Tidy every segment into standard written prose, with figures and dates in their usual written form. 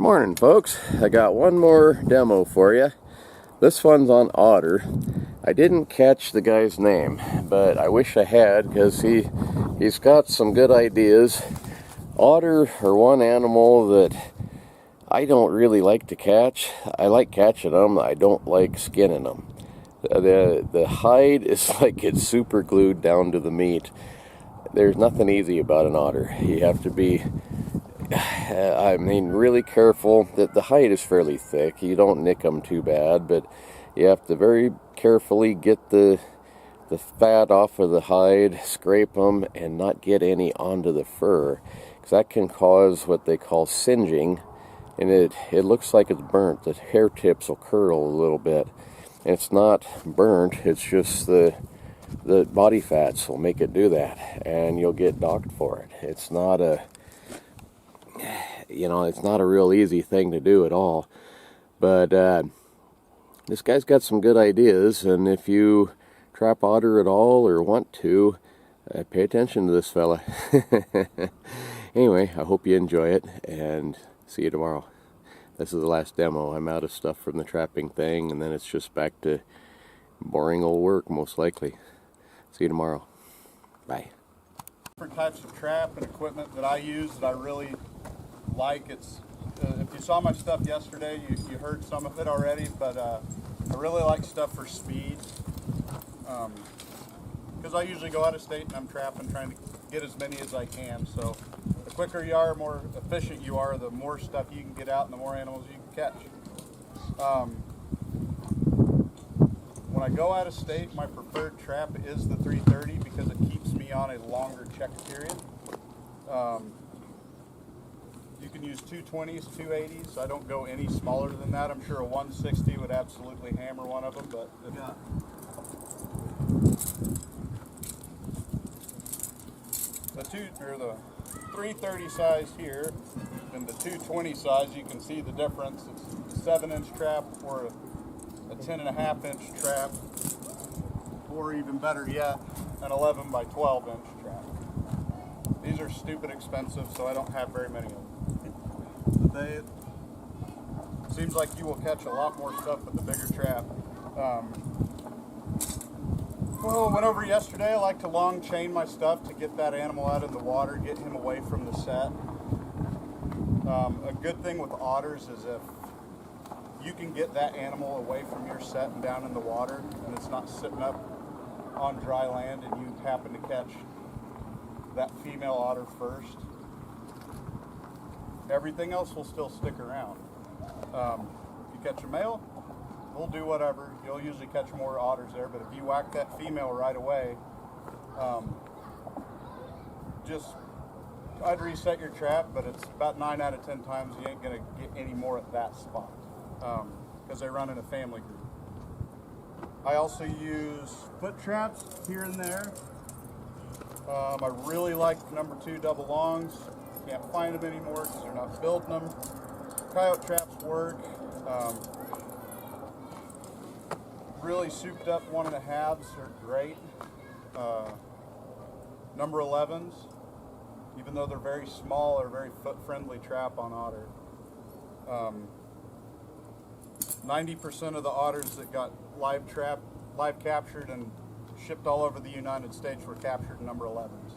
Morning, folks. I got one more demo for you. This one's on Otter. I didn't catch the guy's name, but I wish I had, because he's got some good ideas. Otter are one animal that I don't really like to catch. I like catching them. I don't like skinning them. The hide is like it's super glued down to the meat. There's nothing easy about an otter. You have to be really careful. That the hide is fairly thick. You don't nick them too bad, but you have to very carefully get the fat off of the hide, scrape them, and not get any onto the fur, because that can cause what they call singeing, and it looks like it's burnt. The hair tips will curl a little bit, and it's not burnt. It's just the body fats will make it do that, and you'll get docked for it. It's not a it's not a real easy thing to do at all. But this guy's got some good ideas, and if you trap otter at all or want to, pay attention to this fella. Anyway, I hope you enjoy it, and see you tomorrow. This is the last demo. I'm out of stuff from the trapping thing, and then it's just back to boring old work, most likely. See you tomorrow. Bye. Different types of trap and equipment that I use that I really like. It's if you saw my stuff yesterday, you heard some of it already, but I really like stuff for speed, because I usually go out of state and I'm trapping, trying to get as many as I can. So the quicker you are, more efficient you are, the more stuff you can get out and the more animals you can catch. When I go out of state, my preferred trap is the 330 because it keeps me on a longer check period. You can use 220s, 280s. I don't go any smaller than that. I'm sure a 160 would absolutely hammer one of them, but the 330 size here and the 220 size, you can see the difference. It's a 7-inch trap or a 10.5-inch trap, or even better yet, an 11 by 12-inch trap. These are stupid expensive, so I don't have very many of them. It seems like you will catch a lot more stuff with the bigger trap. Well, went over yesterday. I like to long chain my stuff to get that animal out in the water, get him away from the set. A good thing with otters is if you can get that animal away from your set and down in the water, and it's not sitting up on dry land, and you happen to catch that female otter first, everything else will still stick around. If you catch a male, we'll do whatever. You'll usually catch more otters there, but if you whack that female right away, I'd reset your trap, but it's about 9 out of 10 times you ain't gonna get any more at that spot, because they run in a family group. I also use foot traps here and there. I really like number 2 double longs. Can't find them anymore because they're not building them. Coyote traps work. Really souped up 1.5s are great. Number 11s, even though they're very small, are very foot-friendly trap on otter. 90% of the otters that got live captured and shipped all over the United States were captured in number 11s.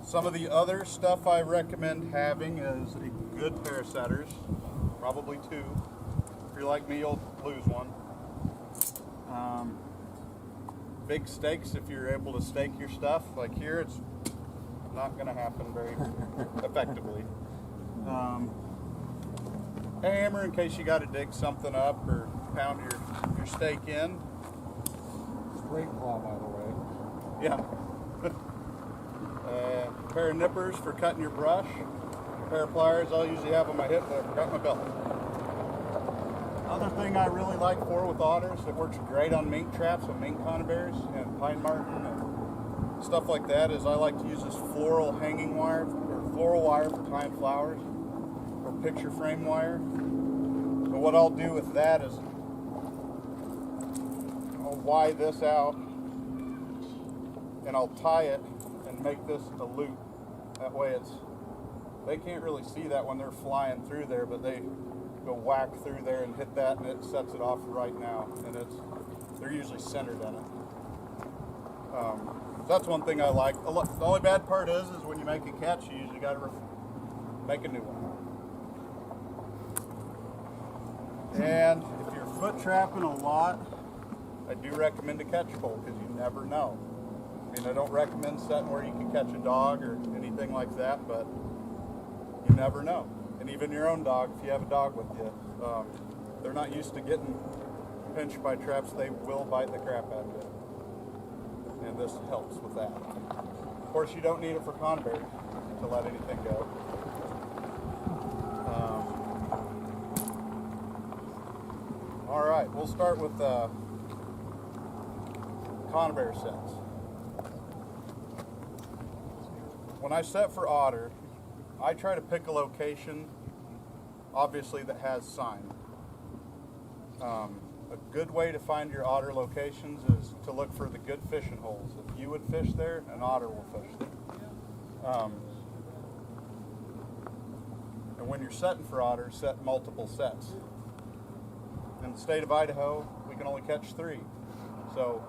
Some of the other stuff I recommend having is a good pair of setters, probably 2. If you're like me, you'll lose one. Big stakes, if you're able to stake your stuff, like here, it's not going to happen very effectively. A hammer in case you got to dig something up or pound your stake in. Great claw, by the way. Yeah. A pair of nippers for cutting your brush. A pair of pliers I'll usually have on my hip, but I forgot my belt. Other thing I really like with otters that works great on mink traps with mink conibears and pine marten and stuff like that is I like to use this floral hanging wire or floral wire for tying flowers, or picture frame wire. So what I'll do with that is I'll wire this out and I'll tie it and make this a loop. That way it's they can't really see that when they're flying through there, but they go whack through there and hit that, and it sets it off right now, and they're usually centered in it. So that's one thing I like. The only bad part is when you make a catch, you usually got to make a new one. And if you're foot trapping a lot, I do recommend a catch pole, because you never know. I mean, I don't recommend setting where you can catch a dog or anything like that, but you never know. And even your own dog, if you have a dog with you, they're not used to getting pinched by traps. They will bite the crap out of you. And this helps with that. Of course, you don't need it for conberry to let anything go. All right, we'll start with conberry sets. When I set for otter, I try to pick a location, obviously, that has sign. A good way to find your otter locations is to look for the good fishing holes. If you would fish there, an otter will fish there. And when you're setting for otter, set multiple sets. In the state of Idaho, we can only catch 3. So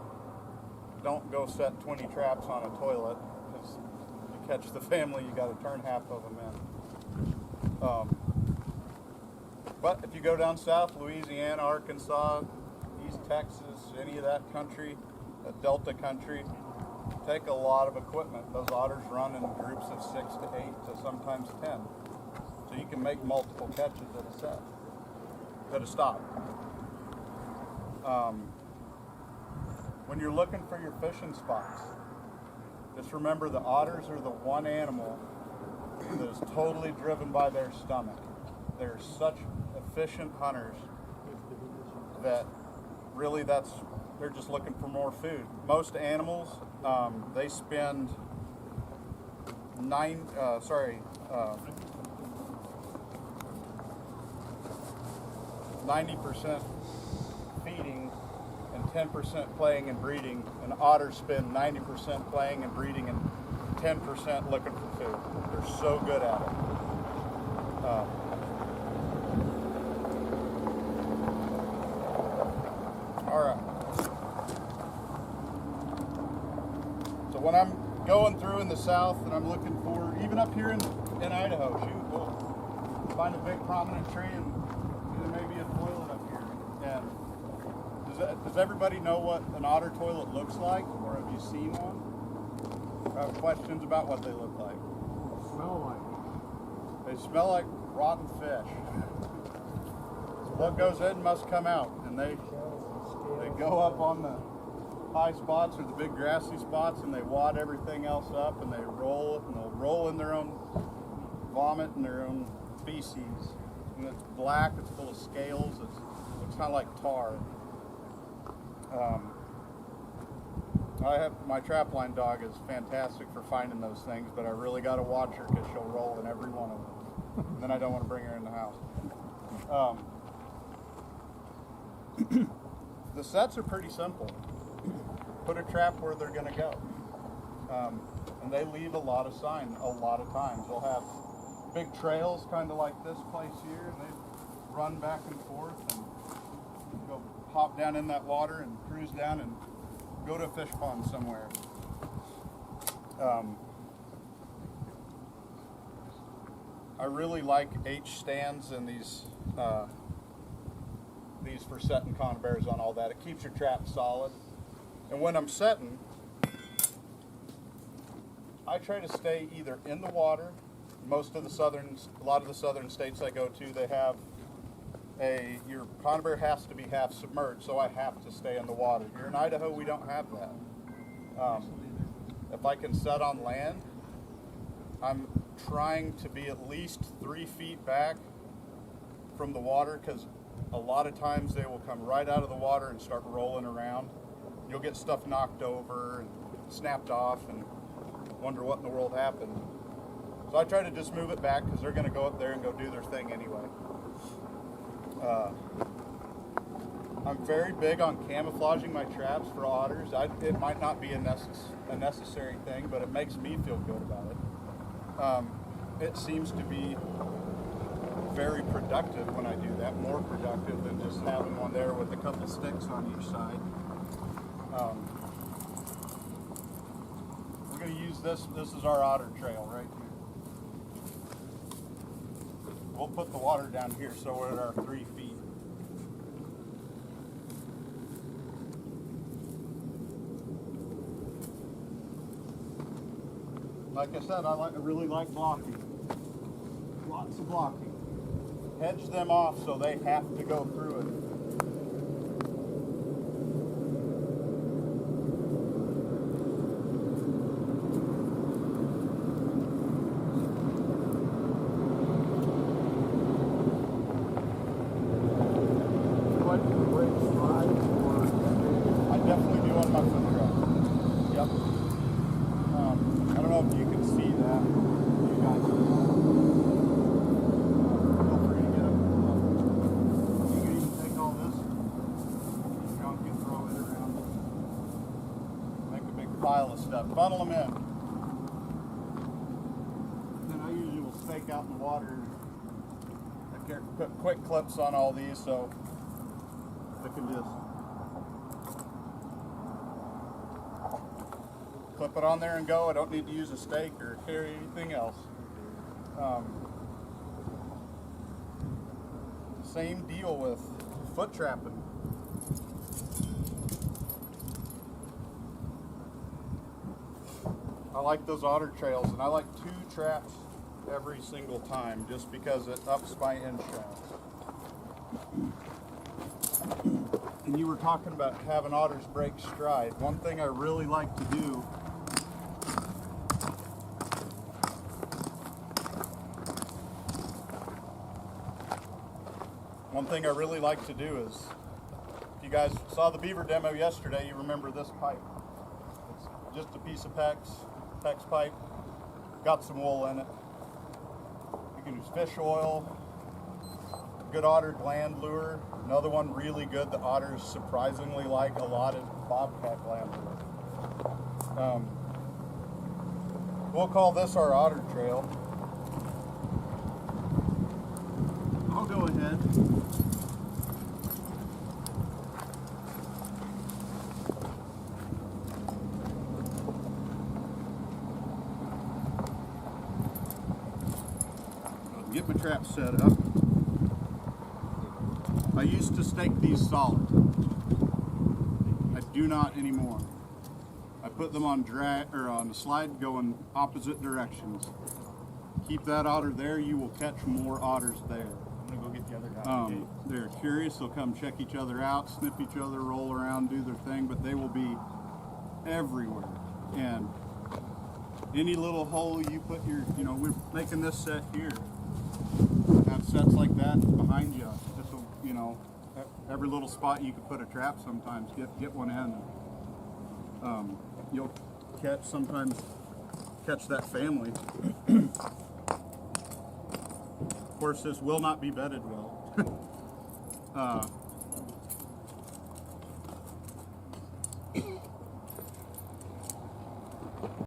don't go set 20 traps on a toilet, because you catch the family, you got to turn half of them in. But if you go down south, Louisiana, Arkansas, East Texas, any of that country, that Delta country, take a lot of equipment. Those otters run in groups of 6 to 8 to sometimes 10. So you can make multiple catches at a set, at a stop. When you're looking for your fishing spots, just remember the otters are the one animal that is totally driven by their stomach. They're such efficient hunters that really they're just looking for more food. Most animals, they spend 90% feeding and 10% playing and breeding, and otters spend 90% playing and breeding and 10% looking for food. They're so good at it. All right. So when I'm going through in the south and I'm looking for, even up here in Idaho, we'll find a big prominent tree and there may be a toilet up here. And does everybody know what an otter toilet looks like, or have you seen one? I have questions about what they look like. Smell like. They smell like rotten fish. What goes in must come out, and they go up on the high spots or the big grassy spots, and they wad everything else up, and they roll it, and they'll roll in their own vomit and their own feces. And it's black, it's full of scales, it looks kind of like tar. My trapline dog is fantastic for finding those things, but I really got to watch her because she'll roll in every one of them. And then I don't want to bring her in the house. The sets are pretty simple. Put a trap where they're going to go. And they leave a lot of sign a lot of times. They'll have big trails kind of like this place here, and they run back and forth and go hop down in that water and cruise down and go to a fish pond somewhere. I really like H stands and these for setting conberries on all that. It keeps your trap solid. And when I'm setting, I try to stay either in the water. A lot of the southern states I go to, they have your conberry has to be half submerged, so I have to stay in the water. Here in Idaho, we don't have that. If I can set on land, I'm trying to be at least 3 feet back from the water, because a lot of times they will come right out of the water and start rolling around. You'll get stuff knocked over and snapped off and wonder what in the world happened. So I try to just move it back, because they're going to go up there and go do their thing anyway. I'm very big on camouflaging my traps for otters. It might not be a necessary thing, but it makes me feel good about it. it seems to be very productive when I do that, more productive than just having one there with a couple sticks on each side. We're going to use this is our Otter Trail right here. We'll put the water down here so we're at our 3 feet. Like I said, I really like blocking. Lots of blocking. Hedge them off so they have to go through it. I definitely do on my foot trap. Yep. I don't know if you can see that. You guys feel free to get up. You can even take all this junk and throw it around. Make a big pile of stuff. Funnel them in. Then I usually will stake out in the water. I put quick clips on all these so I can just clip it on there and go. I don't need to use a stake or carry anything else. Same deal with foot trapping. I like those Otter Trails, and I like 2 traps every single time just because it ups my end shaft. And you were talking about having otters break stride. One thing I really like to do is, if you guys saw the beaver demo yesterday, you remember this pipe. It's just a piece of PEX pipe, got some wool in it. You can use fish oil, good otter gland lure. Another one really good that otters surprisingly like a lot is bobcat gland lure. We'll call this our Otter Trail. I'll go ahead. I'll get my trap set up. I used to stake these solid. I do not anymore. I put them on on the slide going opposite directions. Keep that otter there, you will catch more otters there. I'm gonna go get the other guy. They're curious, they'll come check each other out, sniff each other, roll around, do their thing, but they will be everywhere. And any little hole you put your, we're making this set here. Have sets like that behind you. Just every little spot you could put a trap sometimes, get one in. You'll sometimes catch that family. Of course, this will not be bedded well.